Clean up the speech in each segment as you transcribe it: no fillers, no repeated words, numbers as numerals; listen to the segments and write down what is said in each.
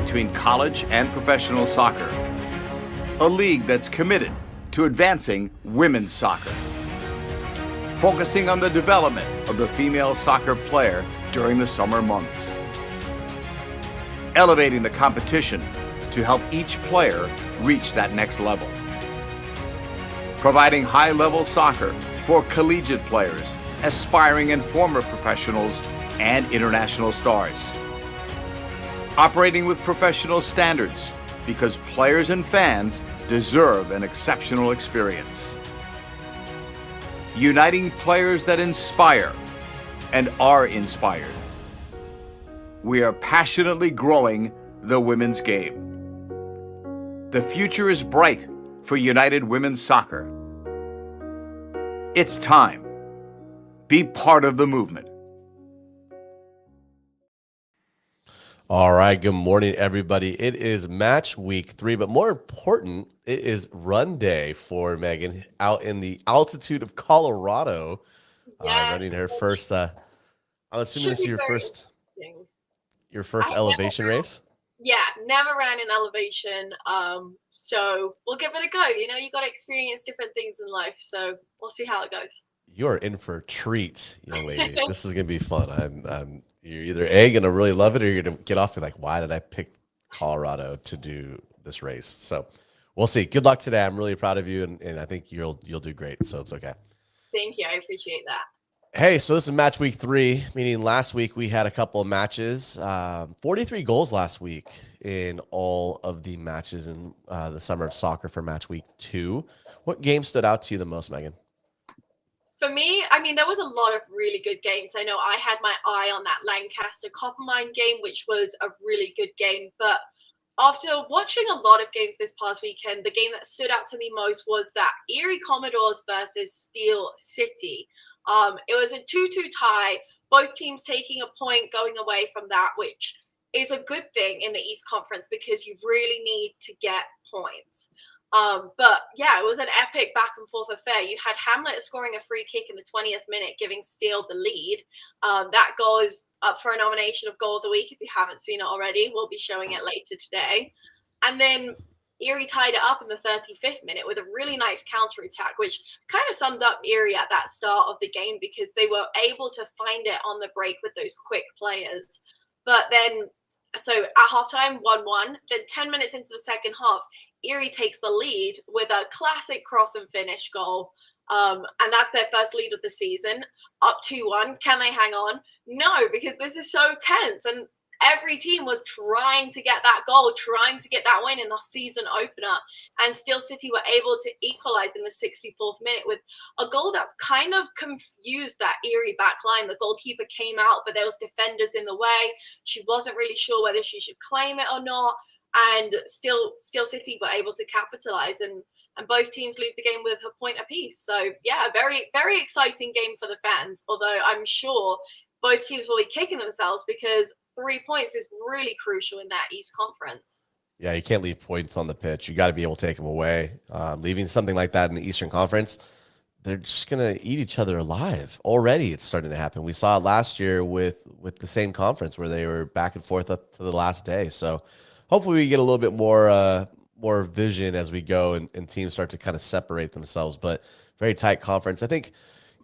between college and professional soccer. A league that's committed to advancing women's soccer, focusing on the development of the female soccer player during the summer months, elevating the competition to help each player reach that next level, providing high-level soccer for collegiate players, aspiring and former professionals, and international stars, operating with professional standards because players and fans deserve an exceptional experience, uniting players that inspire and are inspired. We are passionately growing the women's game. The future is bright for United Women's Soccer. It's time. Be part of the movement. All right, good morning, everybody. It is match week 3, but more important, it is run day for Megan out in the altitude of Colorado, running her first. I'm assuming this is your first elevation race. Yeah, never ran an elevation, so we'll give it a go. You know, you got to experience different things in life, so we'll see how it goes. You are in for a treat, young lady. This is gonna be fun. You're either gonna really love it, or you're gonna get off and be like, why did I pick Colorado to do this race? So we'll see. Good luck today. I'm really proud of you, and I think you'll do great. So it's okay. Thank you. I appreciate that. Hey, so this is match week 3, meaning last week we had a couple of matches. 43 goals last week in all of the matches in the summer of soccer for match week 2. What game stood out to you the most, Megan? For me, I mean, there was a lot of really good games. I know I had my eye on that Lancaster Coppermine game, which was a really good game. But after watching a lot of games this past weekend, the game that stood out to me most was that Erie Commodores versus Steel City. It was a 2-2 tie, both teams taking a point going away from that, which is a good thing in the East Conference because you really need to get points. But yeah, it was an epic back and forth affair. You had Hamlet scoring a free kick in the 20th minute, giving Steel the lead. That goal is up for a nomination of Goal of the Week. If you haven't seen it already, we'll be showing it later today. And then Erie tied it up in the 35th minute with a really nice counterattack, which kind of summed up Erie at that start of the game because they were able to find it on the break with those quick players. But then, so at halftime, 1-1. Then 10 minutes into the second half, Erie takes the lead with a classic cross and finish goal. And that's their first lead of the season, up 2-1. Can they hang on? No, because this is so tense. And every team was trying to get that goal, trying to get that win in the season opener. And Steel City were able to equalize in the 64th minute with a goal that kind of confused that Erie back line. The goalkeeper came out, but there was defenders in the way. She wasn't really sure whether she should claim it or not. And Steel City were able to capitalize, and both teams leave the game with a point apiece. So, yeah, very, very exciting game for the fans, although I'm sure both teams will be kicking themselves because 3 points is really crucial in that East Conference. Yeah, you can't leave points on the pitch. You got to be able to take them away. Leaving something like that in the Eastern Conference, they're just going to eat each other alive. Already it's starting to happen. We saw it last year with the same conference where they were back and forth up to the last day. So hopefully we get a little bit more vision as we go and teams start to kind of separate themselves. But very tight conference. I think,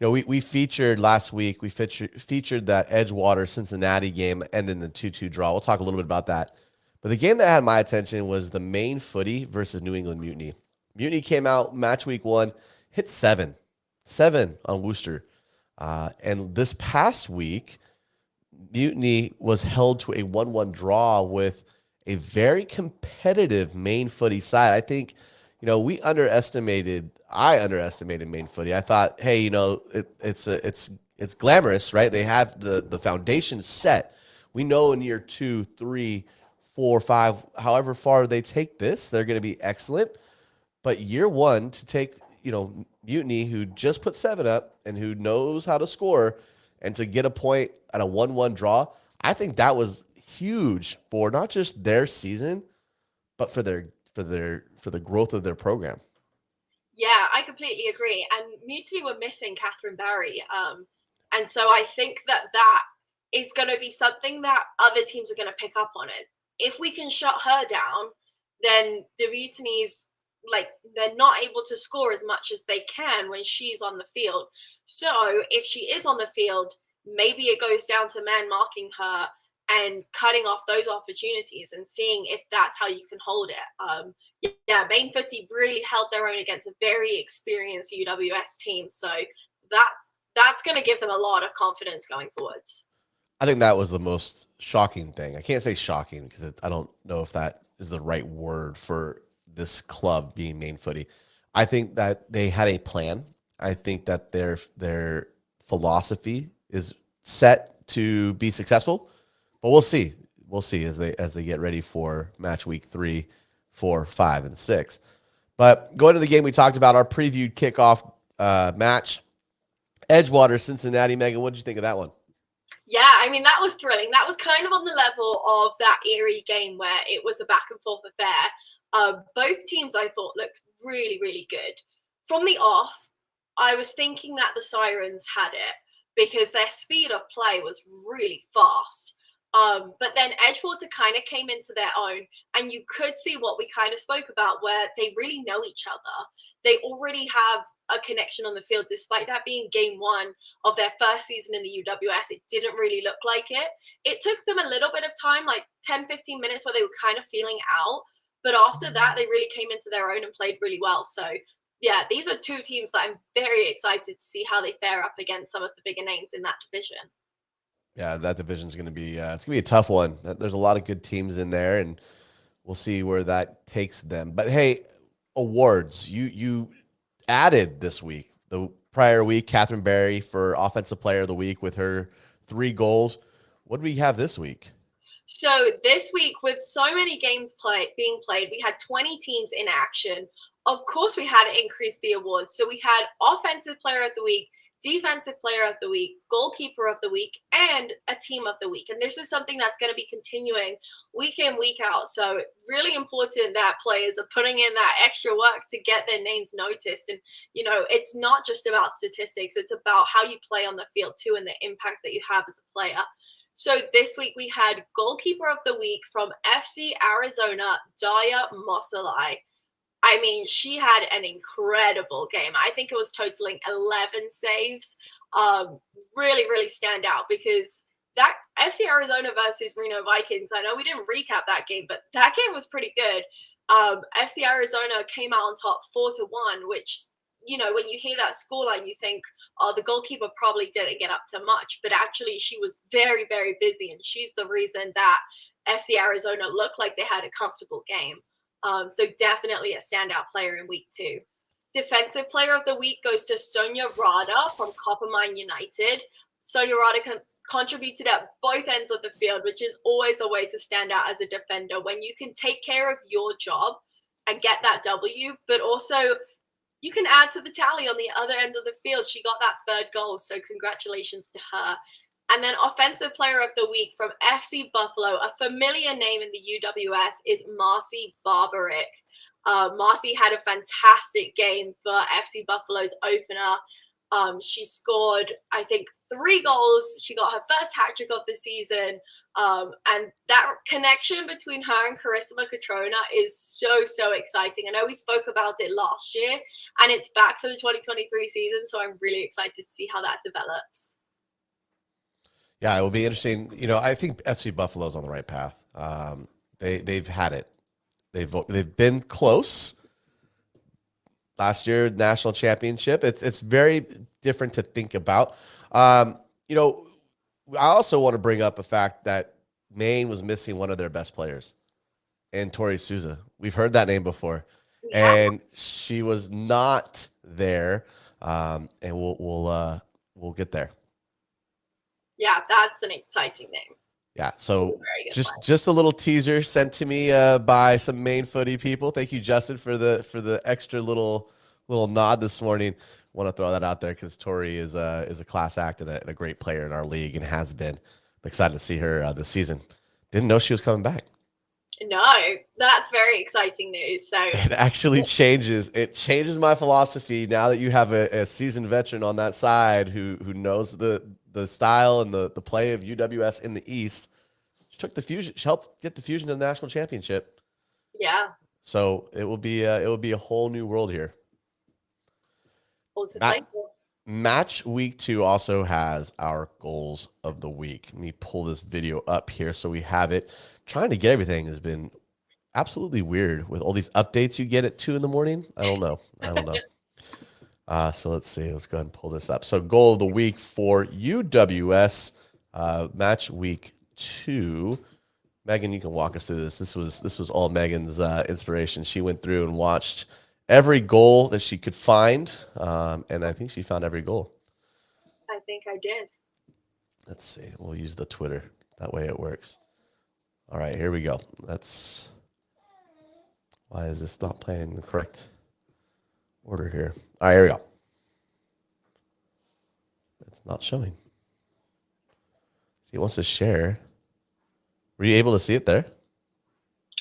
you know, we featured last week, we featured that Edgewater Cincinnati game ending in a 2-2 draw. We'll talk a little bit about that. But the game that had my attention was the Maine Footy versus New England Mutiny. Mutiny came out match week 1, hit 7 on Worcester. And this past week, Mutiny was held to a 1-1 draw with a very competitive Maine Footy side. I think, you know, I underestimated Maine Footy. I thought, hey, you know, it's glamorous, right? They have the foundation set. We know in year 2, 3, 4, 5, however far they take this, they're going to be excellent. But year 1 to take, you know, Mutiny, who just put 7 up and who knows how to score, and to get a point at a 1-1 draw, I think that was huge for not just their season, but for the growth of their program. Yeah, I completely agree. And Mutiny were missing Catherine Barry. And so I think that is going to be something that other teams are going to pick up on it. if we can shut her down, then the Mutiny's like they're not able to score as much as they can when she's on the field. So if she is on the field, maybe it goes down to man marking her and cutting off those opportunities and seeing if that's how you can hold it. Yeah, Main Footy really held their own against a very experienced UWS team. So that's going to give them a lot of confidence going forwards. I think that was the most shocking thing. I can't say shocking because I don't know if that is the right word for this club being Main Footy. I think that they had a plan. I think that their philosophy is set to be successful, but we'll see. We'll see as they get ready for match week 3, 4, 5, and 6. But going to the game we talked about, our previewed kickoff match, Edgewater, Cincinnati. Megan, what did you think of that one? Yeah, I mean, that was thrilling. That was kind of on the level of that Erie game where it was a back and forth affair. Both teams, I thought, looked really, really good. From the off, I was thinking that the Sirens had it because their speed of play was really fast. But then Edgewater kind of came into their own, and you could see what we kind of spoke about, where they really know each other. They already have a connection on the field, despite that being game 1 of their first season in the UWS. It didn't really look like it. It took them a little bit of time, like 10, 15 minutes, where they were kind of feeling out. But after that, they really came into their own and played really well. So, yeah, these are two teams that I'm very excited to see how they fare up against some of the bigger names in that division. Yeah, that division is going to be it's going to be a tough one. There's a lot of good teams in there, and we'll see where that takes them. But hey, awards you added this week. The prior week, Catherine Berry for Offensive Player of the Week with her 3 goals. What do we have this week? So this week, with so many games being played, we had 20 teams in action. Of course, we had to increase the awards. So we had Offensive Player of the Week, Defensive Player of the Week, Goalkeeper of the Week, and a Team of the Week. And this is something that's going to be continuing week in, week out. So really important that players are putting in that extra work to get their names noticed. And, you know, it's not just about statistics. It's about how you play on the field too and the impact that you have as a player. So this week we had Goalkeeper of the Week from FC Arizona, Daya Mosalai. I mean, she had an incredible game. I think it was totaling 11 saves. Really, really stand out because that FC Arizona versus Reno Vikings, I know we didn't recap that game, but that game was pretty good. FC Arizona came out on top 4-1, which, you know, when you hear that scoreline, you think, oh, the goalkeeper probably didn't get up to much. But actually, she was very, very busy, and she's the reason that FC Arizona looked like they had a comfortable game. So definitely a standout player in week 2. Defensive Player of the Week goes to Sonia Rada from Coppermine United. Sonia Rada contributed at both ends of the field, which is always a way to stand out as a defender when you can take care of your job and get that W, but also you can add to the tally on the other end of the field. She got that 3rd goal, so congratulations to her. And then Offensive Player of the Week from FC Buffalo, a familiar name in the UWS, is Marcy Barbaric. Marcy had a fantastic game for FC Buffalo's opener. She scored, I think, 3 goals. She got her first hat trick of the season. And that connection between her and Carissima Catrona is so, so exciting. I know we spoke about it last year, and it's back for the 2023 season, so I'm really excited to see how that develops. Yeah, it will be interesting. You know, I think FC Buffalo's on the right path. They've had it. They've been close. Last year, national championship. It's very different to think about. You know, I also want to bring up the fact that Maine was missing one of their best players, and Tori Souza. We've heard that name before, and she was not there. And we'll get there. Yeah, that's an exciting name. Yeah, so just a little teaser sent to me by some Maine Footy people. Thank you, Justin, for the extra little nod this morning. Want to throw that out there because Tori is a class act and a great player in our league and has been. I'm excited to see her this season. Didn't know she was coming back. No, that's very exciting news. So it actually changes my philosophy now that you have a seasoned veteran on that side who knows the style and the play of UWS in the East. took the Fusion. She helped get the Fusion to the national championship. Yeah. So it will be a whole new world here. All to play for. Match week 2 also has our goals of the week. Let me pull this video up here so we have it. Trying to get everything has been absolutely weird with all these updates you get at 2 in the morning. I don't know. So let's see. Let's go ahead and pull this up. So goal of the week for UWS match week 2. Megan, you can walk us through this. This was all Megan's inspiration. She went through and watched every goal that she could find, and I think she found every goal. I think I did. Let's see. We'll use the Twitter. That way it works. All right, here we go. Why is this not playing in the correct order here? All right, here we go. It's not showing. See, it wants to share. Were you able to see it there?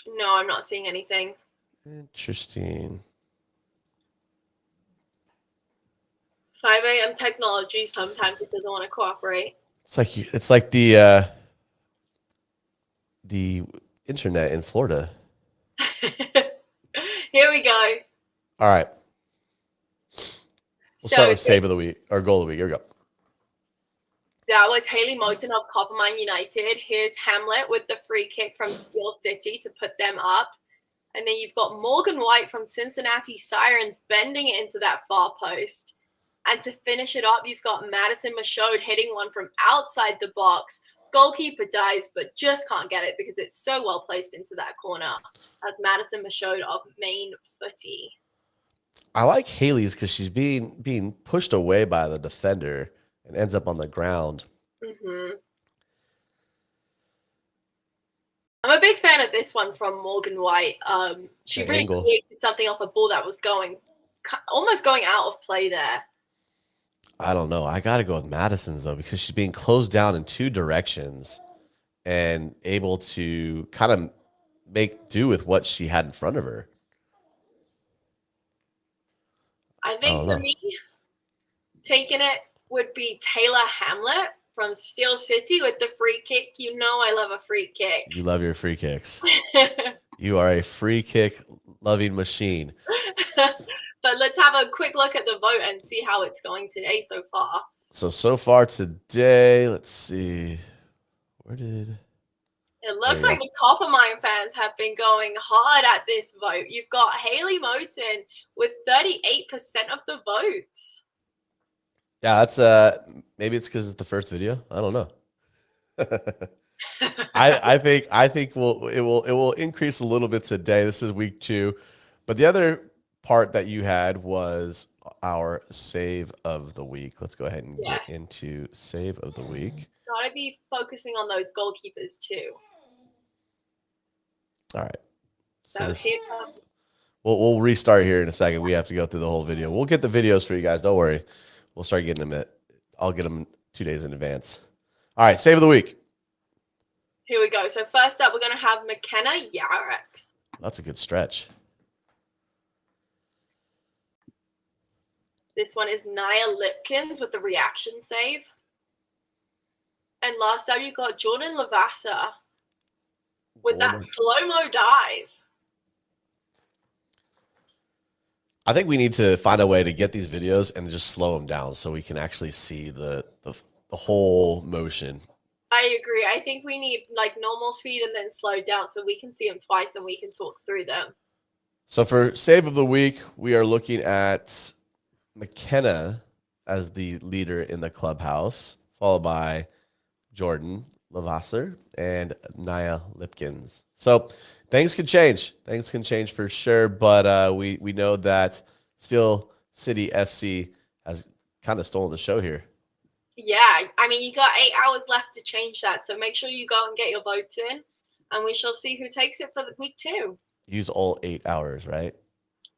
No, I'm not seeing anything. Interesting. 5 a.m. technology, sometimes it doesn't want to cooperate. It's like the internet in Florida. Here we go. All right. We'll start with save of the week or goal of the week. Here we go. That was Haley Moten of Coppermine United. Here's Hamlet with the free kick from Steel City to put them up. And then you've got Morgan White from Cincinnati Sirens bending it into that far post. And to finish it up, you've got Madison Michaud hitting one from outside the box. Goalkeeper dives, but just can't get it because it's so well placed into that corner. That's Madison Michaud of Maine Footy. I like Haley's because she's being pushed away by the defender and ends up on the ground. Mm-hmm. I'm a big fan of this one from Morgan White. She really created something off a ball that was almost going out of play there. I don't know. I got to go with Madison's, though, because she's being closed down in 2 directions and able to kind of make do with what she had in front of her. I think for me, taking it would be Taylor Hamlet from Steel City with the free kick. You know I love a free kick. You love your free kicks. You are a free kick loving machine. But let's have a quick look at the vote and see how it's going today so far. So far today, let's see. It looks like the Coppermine fans have been going hard at this vote. You've got Haley Moten with 38% of the votes. Yeah, that's maybe it's because it's the first video. I don't know. I think it will increase a little bit today. This is week 2, but the other part that you had was our save of the week. Let's go ahead and get into save of the week. Gotta be focusing on those goalkeepers too. All right. So here we'll restart here in a second. We have to go through the whole video. We'll get the videos for you guys. Don't worry. We'll start getting them. I'll get them 2 days in advance. All right. Save of the week. Here we go. So first up, we're going to have McKenna Yarix. That's a good stretch. This one is Nia Lipkins with the reaction save. And last up, you've got Jordan Lavassa with that slow-mo dive. I think we need to find a way to get these videos and just slow them down so we can actually see the whole motion. I agree. I think we need like normal speed and then slow down so we can see them twice and we can talk through them. So for save of the week, we are looking at McKenna as the leader in the clubhouse, followed by Jordan Lavasser and Nia Lipkins. So things can change. Things can change for sure, but we know that Steel City FC has kind of stolen the show here. Yeah, I mean, you got 8 hours left to change that, so make sure you go and get your votes in, and we shall see who takes it for week 2. Use all 8 hours, right?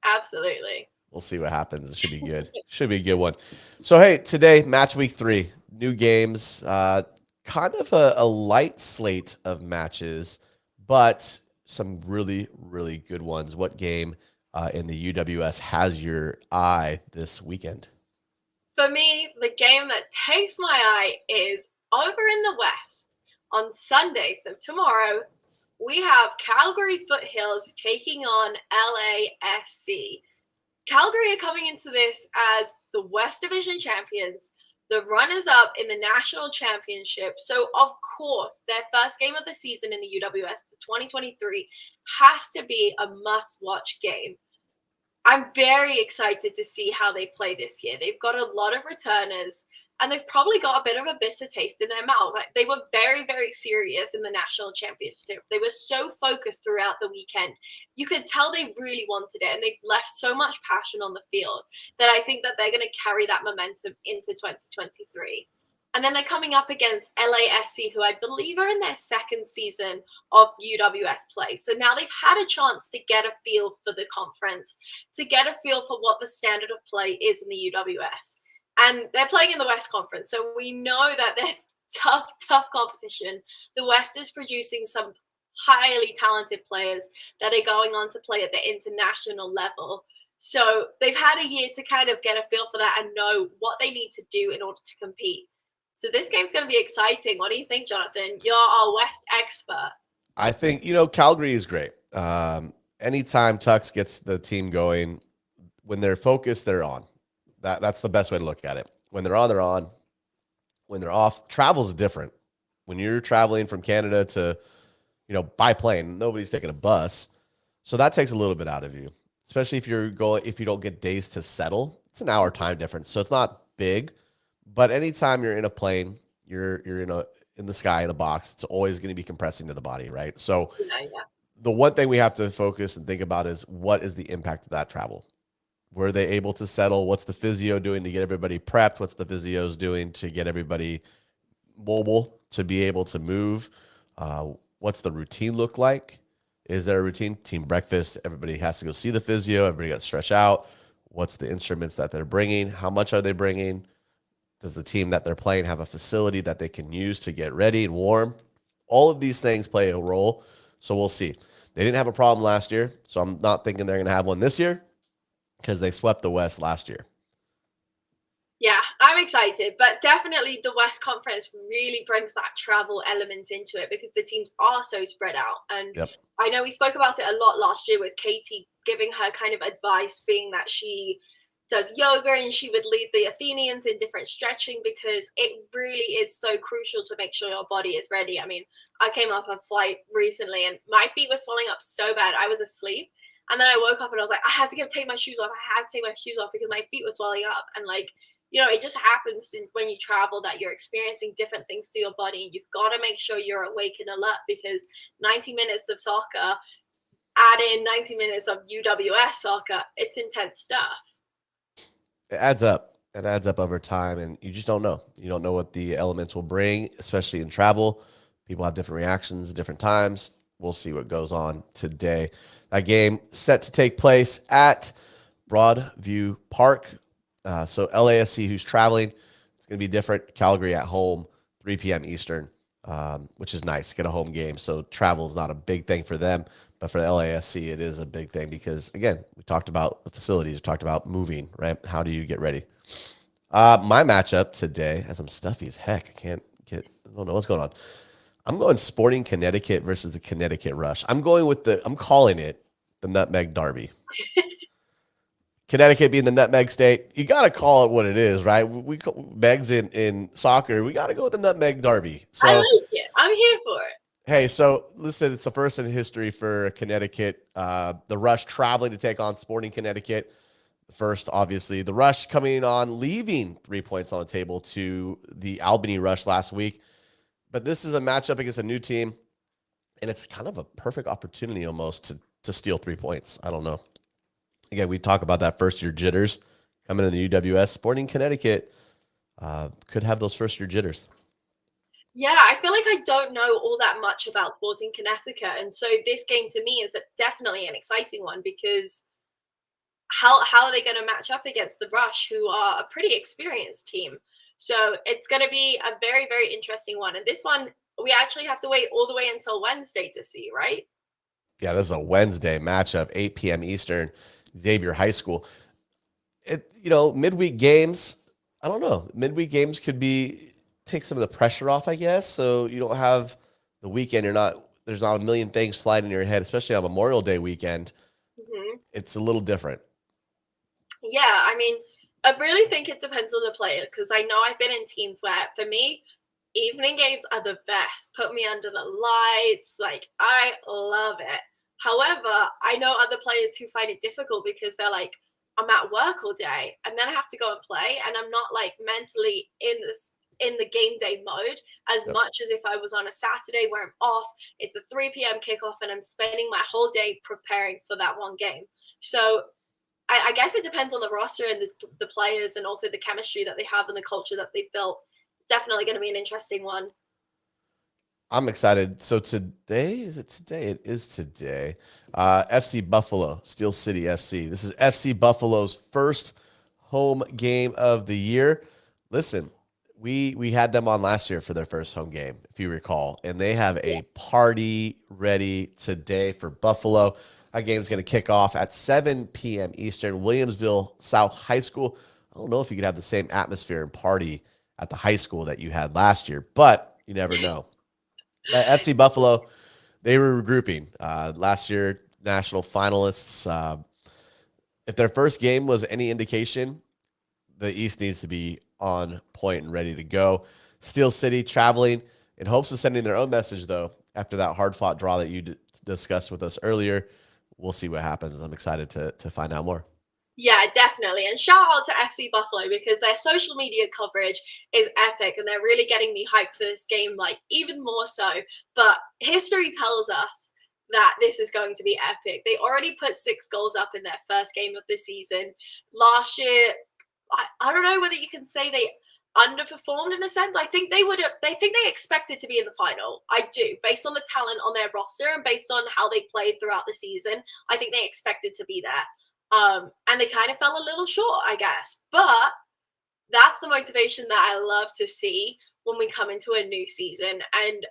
Absolutely. We'll see what happens. It should be good. Should be a good one. So, hey, today, match week 3, new games, kind of a light slate of matches, but some really, really good ones. What game in the UWS has your eye this weekend? For me, the game that takes my eye is over in the West. on Sunday, so tomorrow, we have Calgary Foothills taking on LASC. Calgary are coming into this as the West Division champions, the runners-up in the national championship. So, of course, their first game of the season in the UWS for 2023 has to be a must-watch game. I'm very excited to see how they play this year. They've got a lot of returners, and they've probably got a bit of a bitter taste in their mouth. Like, they were very, very serious in the national championship. They were so focused throughout the weekend. You could tell they really wanted it, and they left so much passion on the field that I think that they're going to carry that momentum into 2023. And then they're coming up against LASC, who I believe are in their second season of UWS play. So now they've had a chance to get a feel for the conference, to get a feel for what the standard of play is in the UWS. And they're playing in the West Conference. So we know that there's tough competition. The West is producing some highly talented players that are going on to play at the international level. So they've had a year to kind of get a feel for that and know what they need to do in order to compete. So this game's going to be exciting. What do you think, Jonathan? You're our West expert. I think, Calgary is great. Anytime Tux gets the team going, when they're focused, they're on. That's the best way to look at it. When they're on, they're on. When they're off, travel's different. When you're traveling from Canada to, by plane, nobody's taking a bus. So that takes a little bit out of you, especially if you don't get days to settle. It's an hour time difference. So it's not big. But anytime you're in a plane, you're in the sky in a box, it's always going to be compressing to the body, right? So the one thing we have to focus and think about is what is the impact of that travel? Were they able to settle? What's the physio doing to get everybody prepped? What's the physios doing to get everybody mobile to be able to move? What's the routine look like? Is there a routine? Team breakfast, everybody has to go see the physio, everybody got stretched out. What's the instruments that they're bringing? How much are they bringing? Does the team that they're playing have a facility that they can use to get ready and warm? All of these things play a role, so we'll see. They didn't have a problem last year, so I'm not thinking they're going to have one this year because they swept the West last year. Yeah, I'm excited, but definitely the West Conference really brings that travel element into it because the teams are so spread out. And I know we spoke about it a lot last year with Katie giving her kind of advice, being that she does yoga and she would lead the Athenians in different stretching because it really is so crucial to make sure your body is ready. I mean, I came off a flight recently and my feet were swelling up so bad. I was asleep and then I woke up and I was like, I have to take my shoes off. I have to take my shoes off because my feet were swelling up. And it just happens when you travel that you're experiencing different things to your body. You've got to make sure you're awake and alert because 90 minutes of soccer, add in 90 minutes of UWS soccer, it's intense stuff. It adds up. It adds up over time, and you just don't know. You don't know what the elements will bring, especially in travel. People have different reactions at different times. We'll see what goes on today. That game set to take place at Broadview Park. So LASC, who's traveling, it's going to be different. Calgary at home, 3 p.m. Eastern, which is nice. Get a home game. So travel is not a big thing for them. But for the LASC, it is a big thing because, again, we talked about the facilities. We talked about moving, right? How do you get ready? My matchup today, as I'm stuffy as heck, I don't know what's going on. I'm going Sporting Connecticut versus the Connecticut Rush. I'm calling it the Nutmeg Derby. Connecticut being the nutmeg state, you got to call it what it is, right? We megs in soccer. We got to go with the Nutmeg Derby. So, I like it. I'm here for it. Hey, so listen, it's the first in history for Connecticut. The Rush traveling to take on Sporting Connecticut. First, obviously, the Rush coming on, leaving 3 points on the table to the Albany Rush last week. But this is a matchup against a new team, and it's kind of a perfect opportunity almost to steal 3 points. I don't know. Again, we talk about that first-year jitters coming in the UWS. Sporting Connecticut could have those first-year jitters. Yeah, I feel like I don't know all that much about Sporting Connecticut. And so this game to me is definitely an exciting one because how are they going to match up against the Rush, who are a pretty experienced team? So it's going to be a very, very interesting one. And this one, we actually have to wait all the way until Wednesday to see, right? Yeah, this is a Wednesday matchup, 8 p.m. Eastern, Xavier High School. Midweek games, I don't know. Midweek games could take some of the pressure off, I guess. So you don't have the weekend, there's not a million things flying in your head, especially on Memorial Day weekend. Mm-hmm. It's a little different. Yeah, I mean, I really think it depends on the player because I know I've been in teams where, for me, evening games are the best. Put me under the lights. Like, I love it. However, I know other players who find it difficult because they're like, I'm at work all day and then I have to go and play, and I'm not like mentally in the game day mode as Yep. much as if I was on a Saturday where I'm off. It's a 3 p.m. kickoff and I'm spending my whole day preparing for that one game. So I guess it depends on the roster and the players and also the chemistry that they have and the culture that they've built. Definitely going to be an interesting one. I'm excited. So today, is it today? It is today. FC Buffalo, Steel City FC. This is FC Buffalo's first home game of the year. Listen, we had them on last year for their first home game, if you recall, and they have a party ready today for Buffalo. That game's going to kick off at 7 p.m. Eastern, Williamsville South High School. I don't know if you could have the same atmosphere and party at the high school that you had last year, but you never know. FC Buffalo, they were regrouping last year, national finalists. If their first game was any indication, the East needs to be on point and ready to go. Steel City traveling in hopes of sending their own message, though, after that hard-fought draw that you discussed with us earlier. We'll see what happens. I'm excited to find out more. Yeah, definitely. And shout out to FC Buffalo because their social media coverage is epic and they're really getting me hyped for this game, like even more so. But history tells us that this is going to be epic. They already put 6 goals up in their first game of the season. Last year, I don't know whether you can say they underperformed in a sense. I think they expected to be in the final. I do, based on the talent on their roster and based on how they played throughout the season. I think they expected to be there. And they kind of fell a little short, I guess. But that's the motivation that I love to see when we come into a new season. And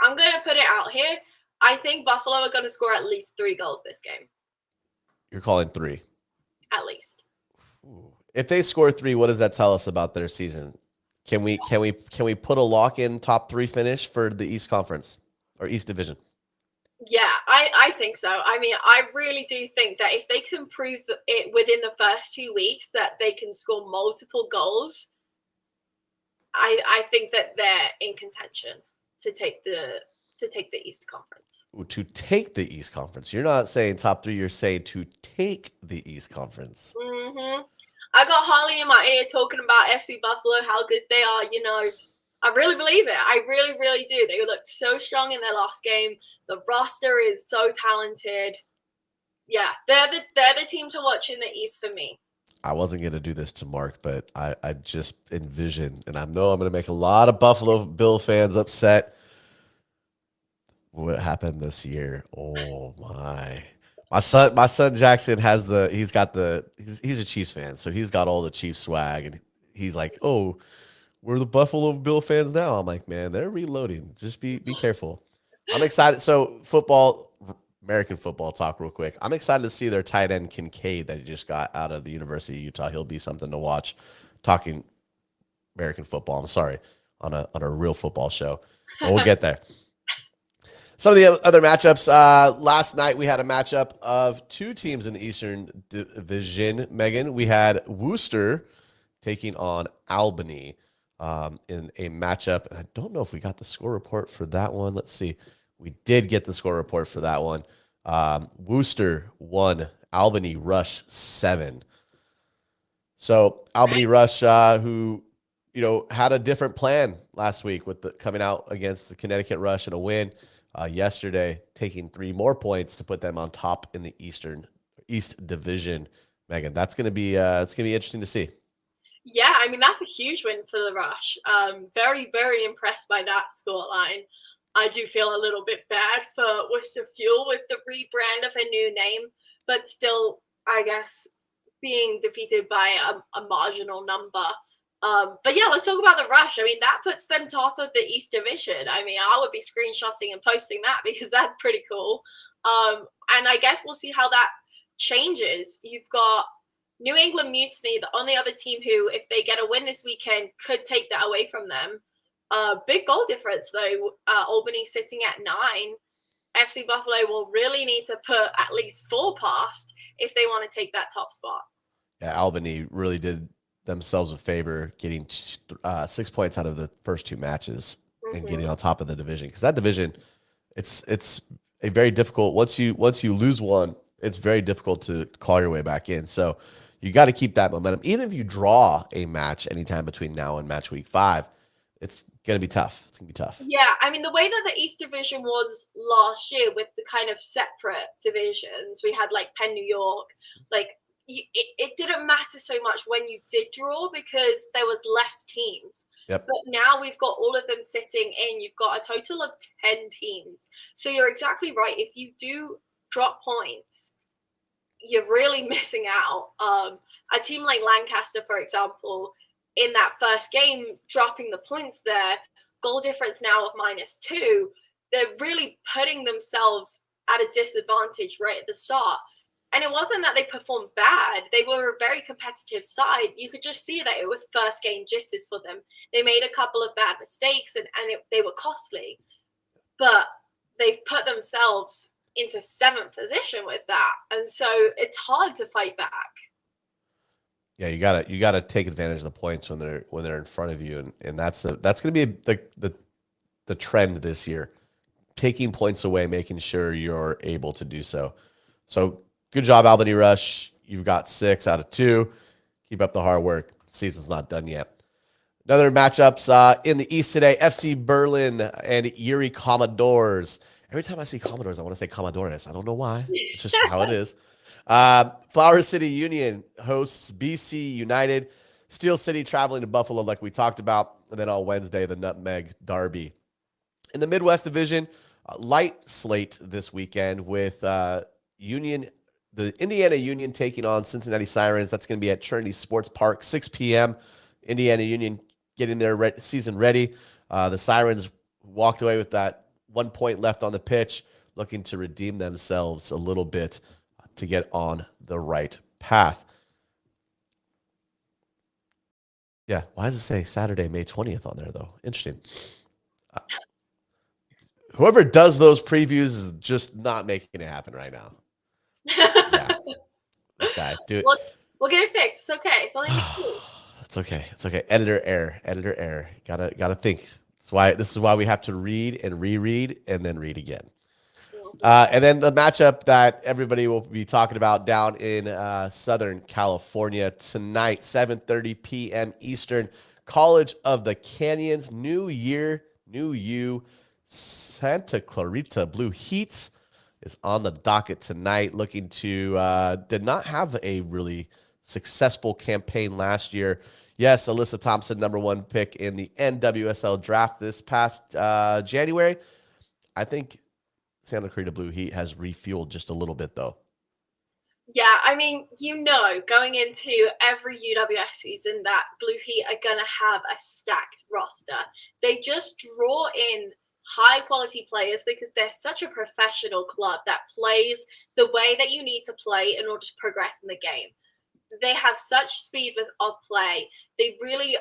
I'm going to put it out here. I think Buffalo are going to score at least 3 goals this game. You're calling 3. At least. If they score 3, what does that tell us about their season? Can we put a lock in top 3 finish for the East Conference or East Division? Yeah, I think so. I mean, I really do think that if they can prove it within the first 2 weeks that they can score multiple goals, I think that they're in contention to take the East Conference. To take the East Conference. You're not saying top 3, you're saying to take the East Conference. Mm-hmm. I got Harley in my ear talking about FC Buffalo, how good they are, you know. I really believe it. I really, really do. They looked so strong in their last game. The roster is so talented. Yeah, they're the team to watch in the East for me. I wasn't going to do this to Mark, but I just envisioned, and I know I'm going to make a lot of Buffalo Bill fans upset. What happened this year? Oh my. My son Jackson he's a Chiefs fan, so he's got all the Chiefs swag, and he's like, "Oh, we're the Buffalo Bill fans now." I'm like, "Man, they're reloading. Just be careful." I'm excited. So American football talk real quick. I'm excited to see their tight end Kincaid that he just got out of the University of Utah. He'll be something to watch. Talking American football. I'm sorry, on a real football show, but we'll get there. Some of the other matchups. Last night we had a matchup of 2 teams in the Eastern Division. Megan, we had Worcester taking on Albany in a matchup. And I don't know if we got the score report for that one. Let's see. We did get the score report for that one. Worcester won. Albany Rush 7. So Albany Rush, who had a different plan last week with coming out against the Connecticut Rush in a win. Yesterday, taking 3 more points to put them on top in the East Division. Megan, that's gonna be interesting to see. Yeah, I mean that's a huge win for the Rush. Very, very impressed by that scoreline. I do feel a little bit bad for Worcester Fuel with the rebrand of a new name, but still, I guess, being defeated by a marginal number. But yeah, let's talk about the Rush. I mean, that puts them top of the East Division. I mean, I would be screenshotting and posting that because that's pretty cool. And I guess we'll see how that changes. You've got New England Mutiny, the only other team who, if they get a win this weekend, could take that away from them. Big goal difference, though. Albany sitting at 9. FC Buffalo will really need to put at least 4 past if they want to take that top spot. Yeah, Albany really did themselves a favor getting 6 points out of the first 2 matches and getting on top of the division, because that division, it's a very difficult. Once you lose one, it's very difficult to claw your way back in. So you got to keep that momentum. Even if you draw a match anytime between now and match week 5, it's going to be tough. It's going to be tough. Yeah, I mean, the way that the East Division was last year with the kind of separate divisions, we had like Penn, New York, like it didn't matter so much when you did draw because there was less teams. Yep. But now we've got all of them sitting in. You've got a total of 10 teams. So you're exactly right. If you do drop points, you're really missing out. A team like Lancaster, for example, in that first game, dropping the points there, goal difference now of -2, they're really putting themselves at a disadvantage right at the start. And it wasn't that they performed bad. They were a very competitive side. You could just see that it was first game jitters for them. They made a couple of bad mistakes and they were costly. But they've put themselves into 7th position with that. And so it's hard to fight back. Yeah, you gotta take advantage of the points when they're in front of you, and that's going to be the trend this year, taking points away, making sure you're able to do so. So good job, Albany Rush. You've got 6 out of 2. Keep up the hard work. The season's not done yet. Another matchups in the East today: FC Berlin and Erie Commodores. Every time I see Commodores, I want to say Commodores. I don't know why. It's just how it is. Flower City Union hosts BC United. Steel City traveling to Buffalo, like we talked about. And then on Wednesday, the Nutmeg Derby. In the Midwest Division, light slate this weekend with the Indiana Union taking on Cincinnati Sirens. That's going to be at Trinity Sports Park, 6 p.m. Indiana Union getting their season ready. The Sirens walked away with that 1 point left on the pitch, looking to redeem themselves a little bit to get on the right path. Yeah, why does it say Saturday, May 20th on there, though? Interesting. Whoever does those previews is just not making it happen right now. Yeah. This guy, dude. We'll get it fixed. It's okay. It's only week 2. It's okay. It's okay. Editor error. Gotta think. This is why we have to read and reread and then read again. And then the matchup that everybody will be talking about down in Southern California tonight, 7:30 p.m. Eastern, College of the Canyons, New Year, New You, Santa Clarita Blue Heats is on the docket tonight, looking to did not have a really successful campaign last year. Yes, Alyssa Thompson, #1 pick in the NWSL draft this past January. I think Santa Clarita Blue Heat has refueled just a little bit, though. Yeah, I mean, going into every UWS season that Blue Heat are going to have a stacked roster. They just draw in high-quality players because they're such a professional club that plays the way that you need to play in order to progress in the game. They have such speed of play. They really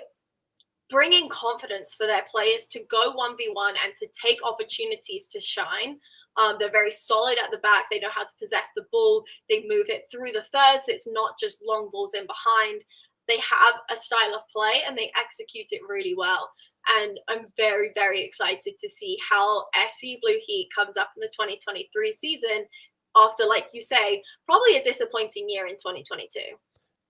bring in confidence for their players to go 1v1 and to take opportunities to shine. They're very solid at the back. They know how to possess the ball. They move it through the thirds. It's not just long balls in behind. They have a style of play and they execute it really well. And I'm very, very excited to see how SC Blue Heat comes up in the 2023 season after, like you say, probably a disappointing year in 2022.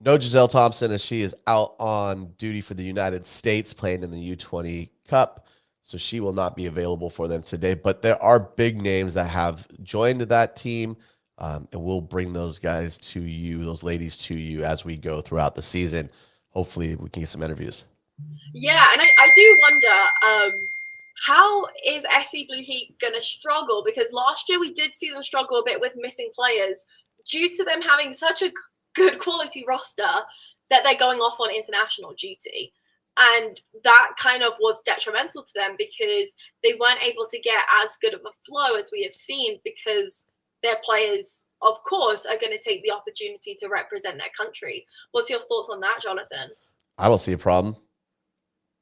No Giselle Thompson, as she is out on duty for the United States playing in the U20 Cup. So she will not be available for them today. But there are big names that have joined that team. And we'll bring those guys to you, those ladies to you as we go throughout the season. Hopefully we can get some interviews. Yeah, and I do wonder, how is SC Blue Heat going to struggle? Because last year we did see them struggle a bit with missing players due to them having such a good quality roster that they're going off on international duty. And that kind of was detrimental to them because they weren't able to get as good of a flow as we have seen because their players, of course, are going to take the opportunity to represent their country. What's your thoughts on that, Jonathan? I don't see a problem.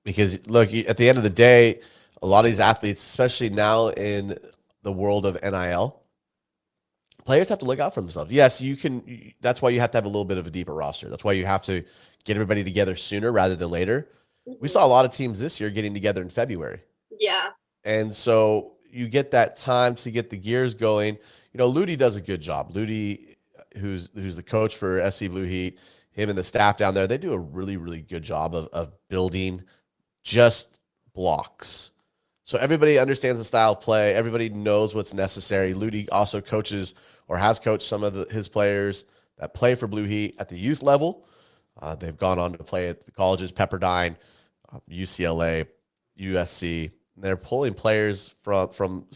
Because look, at the end of the day, a lot of these athletes, especially now in the world of NIL, players have to look out for themselves. Yes, you can. That's why you have to have a little bit of a deeper roster. That's why you have to get everybody together sooner rather than later. We saw a lot of teams this year getting together in February. Yeah. And so you get that time to get the gears going. You know, Ludi does a good job. Ludi, who's the coach for SC Blue Heat, him and the staff down there, they do a really, really good job of building just blocks. So everybody understands the style of play. Everybody knows what's necessary. Ludi also coaches or has coached some of his players that play for Blue Heat at the youth level. They've gone on to play at the colleges, Pepperdine, UCLA, USC. They're pulling players from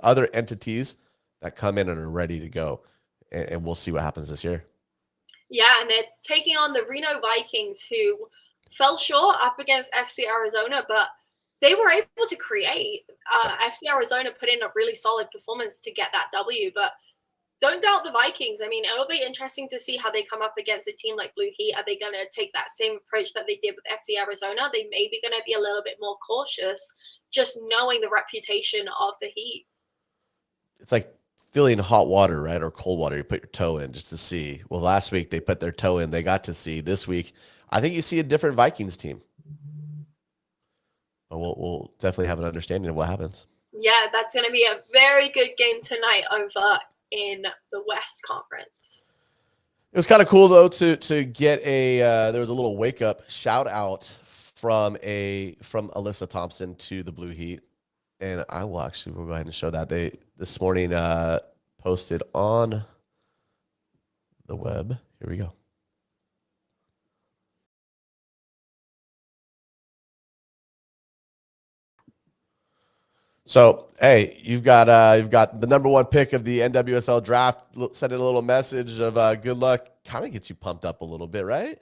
other entities that come in and are ready to go, and we'll see what happens this year. Yeah, and they're taking on the Reno Vikings, who fell short up against FC Arizona, but they were able to create. FC Arizona put in a really solid performance to get that W, but don't doubt the Vikings. I mean, it'll be interesting to see how they come up against a team like Blue Heat. Are they going to take that same approach that they did with FC Arizona? They may be going to be a little bit more cautious, just knowing the reputation of the Heat. It's like filling hot water, right? Or cold water. You put your toe in just to see. Well, last week they put their toe in. They got to see. This week, I think you see a different Vikings team. But we'll definitely have an understanding of what happens. Yeah, that's going to be a very good game tonight over in the West Conference. It was kind of cool though to get a there was a little wake up shout out from Alyssa Thompson to the Blue Heat, and we'll go ahead and show that. They this morning posted on the web. Here we go. So, hey, you've got the number one pick of the NWSL draft. Sending a little message of good luck. Kind of gets you pumped up a little bit, right?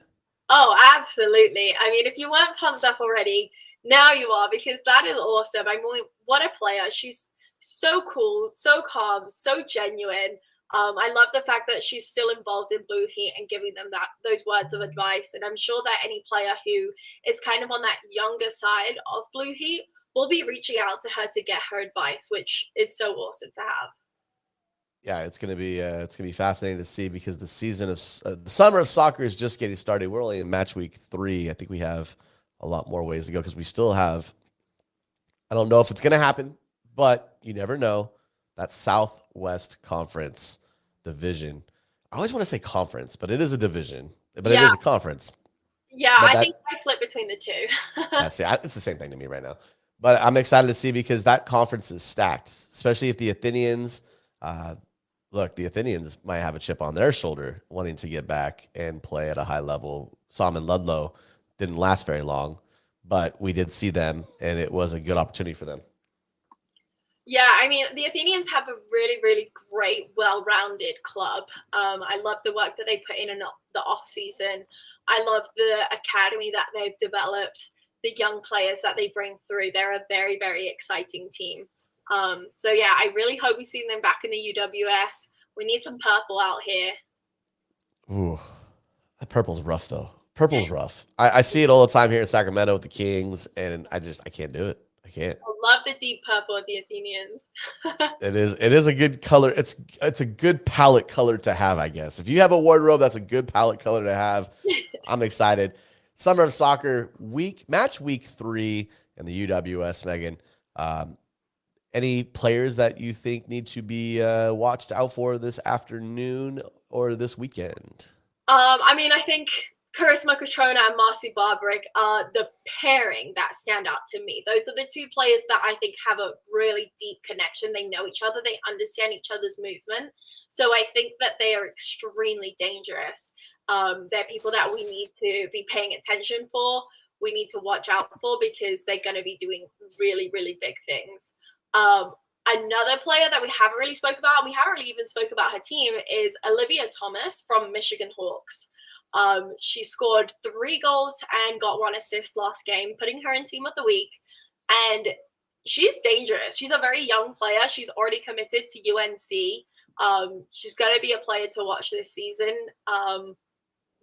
Oh, absolutely. I mean, if you weren't pumped up already, now you are, because that is awesome. I mean, what a player. She's so cool, so calm, so genuine. I love the fact that she's still involved in Blue Heat and giving them those words of advice. And I'm sure that any player who is kind of on that younger side of Blue Heat will be reaching out to her to get her advice, which is so awesome to have. Yeah, it's gonna be fascinating to see, because the season of the summer of soccer is just getting started. We're only in match week 3. I think we have a lot more ways to go, because we still have. I don't know if it's gonna happen, but you never know. That Southwest Conference division. I always want to say conference, but it is a division. But it is a conference. Yeah, I think I flip between the two. Yeah, see, it's the same thing to me right now. But I'm excited to see, because that conference is stacked, especially if the Athenians. Look, the Athenians might have a chip on their shoulder wanting to get back and play at a high level. Salmon Ludlow didn't last very long, but we did see them, and it was a good opportunity for them. Yeah, I mean, the Athenians have a really, really great, well-rounded club. I love the work that they put in the off-season. I love the academy that they've developed, the young players that they bring through. They're a very, very exciting team. So, yeah, I really hope we see them back in the UWS. We need some purple out here. Ooh, that purple's rough, though. Purple's rough. I see it all the time here in Sacramento with the Kings, and I can't do it. I can't. I love the deep purple of the Athenians. It is a good color. It's a good palette color to have, I guess. If you have a wardrobe, that's a good palette color to have. I'm excited. Summer of Soccer match week 3 in the UWS, Megan. Any players that you think need to be watched out for this afternoon or this weekend? I mean, I think Charisma Katrona and Marcy Barbaric are the pairing that stand out to me. Those are the two players that I think have a really deep connection. They know each other. They understand each other's movement. So I think that they are extremely dangerous. They're people that we need to be paying attention for. We need to watch out for, because they're going to be doing really, really big things. Another player that we haven't really spoke about, and we haven't really even spoke about her team, is Olivia Thomas from Michigan Hawks. She scored 3 goals and got 1 assist last game, putting her in team of the week. And she's dangerous. She's a very young player. She's already committed to UNC. She's going to be a player to watch this season.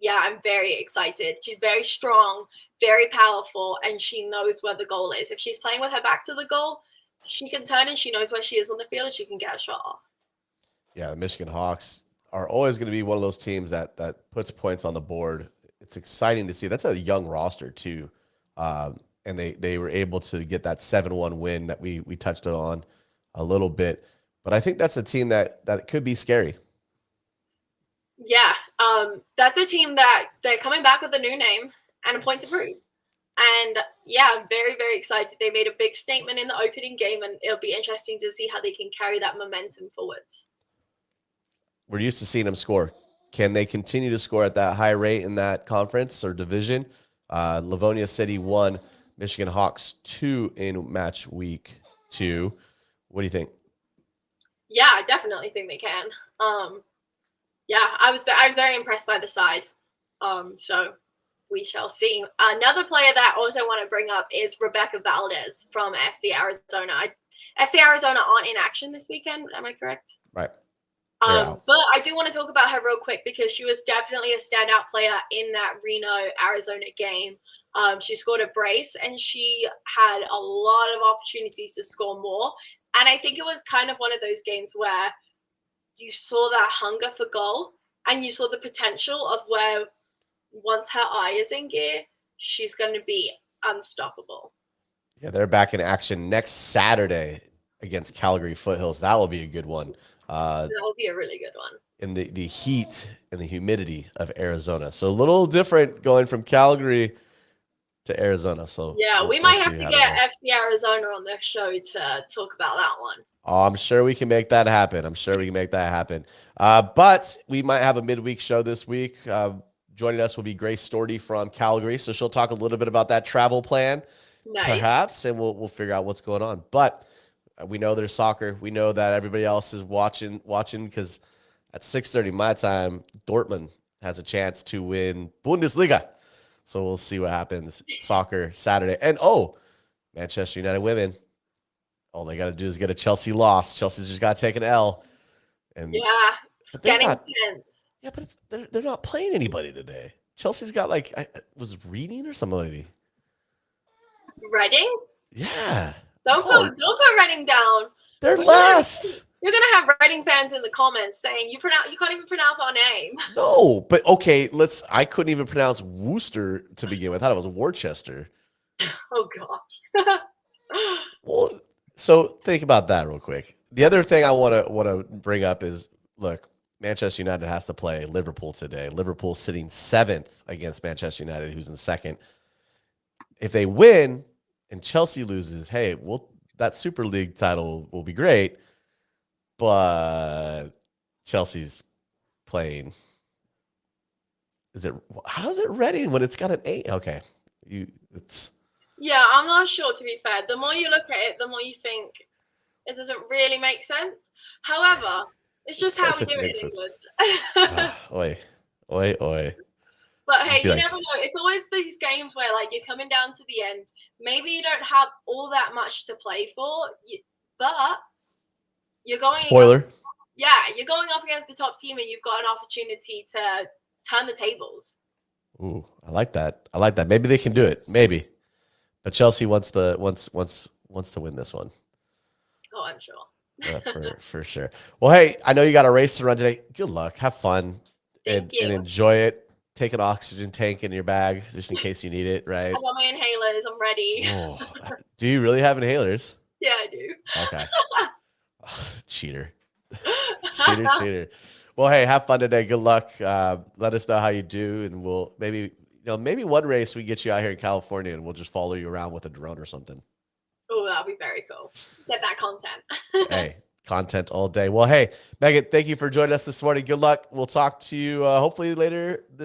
Yeah, I'm very excited. She's very strong, very powerful, and she knows where the goal is. If she's playing with her back to the goal, she can turn and she knows where she is on the field and she can get a shot off. Yeah, the Michigan Hawks are always going to be one of those teams that puts points on the board. It's exciting to see. That's a young roster too, and they were able to get that 7-1 win that we touched on a little bit. But I think that's a team that could be scary. Yeah, that's a team that they're coming back with a new name and a point to prove. And yeah, I'm very, very excited. They made a big statement in the opening game, and it'll be interesting to see how they can carry that momentum forwards. We're used to seeing them score. Can they continue to score at that high rate in that conference or division? Livonia City won, Michigan Hawks 2 in match week 2. What do you think? Yeah, I definitely think they can. Yeah, I was very impressed by the side. So we shall see. Another player that I also want to bring up is Rebecca Valdez from FC Arizona. FC Arizona aren't in action this weekend. Am I correct? Right. But I do want to talk about her real quick because she was definitely a standout player in that Reno, Arizona game. She scored a brace and she had a lot of opportunities to score more. And I think it was kind of one of those games where you saw that hunger for goal and you saw the potential of where once her eye is in gear, she's going to be unstoppable. Yeah, they're back in action next Saturday against Calgary Foothills. That will be a good one. That will be a really good one. In the heat and the humidity of Arizona. So a little different going from Calgary to Arizona. So yeah, we might have to get FC Arizona on the show to talk about that one. Oh, I'm sure we can make that happen. But we might have a midweek show this week. Joining us will be Grace Storty from Calgary. So she'll talk a little bit about that travel plan, perhaps, and we'll figure out what's going on. But we know there's soccer. We know that everybody else is watching because at 6:30 my time, Dortmund has a chance to win Bundesliga. So we'll see what happens. Soccer Saturday. And, Manchester United women. All they got to do is get a Chelsea loss. Chelsea's just got to take an L. And yeah, it's getting intense. Yeah, but they're not playing anybody today. Chelsea's got was Reading or somebody? Reading? Yeah. Don't put Reading down. They're last. You're gonna have Reading fans in the comments saying you can't even pronounce our name. No, but okay, I couldn't even pronounce Worcester to begin with. I thought it was Worcester. Oh gosh. Well, so think about that real quick. The other thing I want to bring up is, look, Manchester United has to play Liverpool today. Liverpool sitting 7th against Manchester United, who's in 2nd. If they win and Chelsea loses, hey, that Super League title will be great. But Chelsea's playing. How is it Reading when it's got an 8? Okay. Yeah, I'm not sure, to be fair. The more you look at it, the more you think it doesn't really make sense. However, it's just how we do it in England. Oi. But hey, you never know. It's always these games where you're coming down to the end. Maybe you don't have all that much to play for, but you're going. Spoiler. You're going up against the top team, and you've got an opportunity to turn the tables. Ooh, I like that. Maybe they can do it. Maybe, but Chelsea wants to win this one. Oh, I'm sure. for sure. Well, hey, I know you got a race to run today. Good luck. Have fun and enjoy it. Take an oxygen tank in your bag just in case you need it. Right. I got my inhalers. I'm ready. Oh, do you really have inhalers? Yeah, I do. Okay. Cheater. Well, hey, have fun today. Good luck. Let us know how you do, and we'll maybe one race we get you out here in California, and we'll just follow you around with a drone or something. Oh, that'll be very cool. Get that content. Hey, content all day. Well, hey, Megan, thank you for joining us this morning. Good luck. We'll talk to you hopefully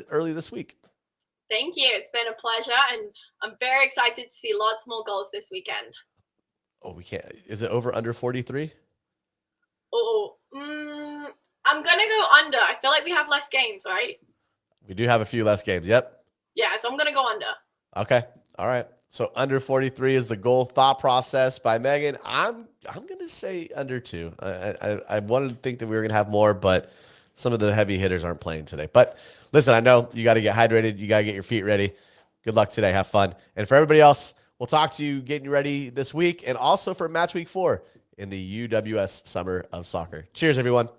early this week. Thank you. It's been a pleasure, and I'm very excited to see lots more goals this weekend. Oh, we can't. Is it over under 43? I'm going to go under. I feel like we have less games, right? We do have a few less games. Yep. Yeah, so I'm going to go under. Okay. All right. So under 43 is the goal. Thought process by Megan. I'm going to say under 2. I wanted to think that we were going to have more, but some of the heavy hitters aren't playing today. But listen, I know you got to get hydrated. You got to get your feet ready. Good luck today. Have fun. And for everybody else, we'll talk to you getting ready this week and also for match week 4 in the UWS Summer of Soccer. Cheers, everyone.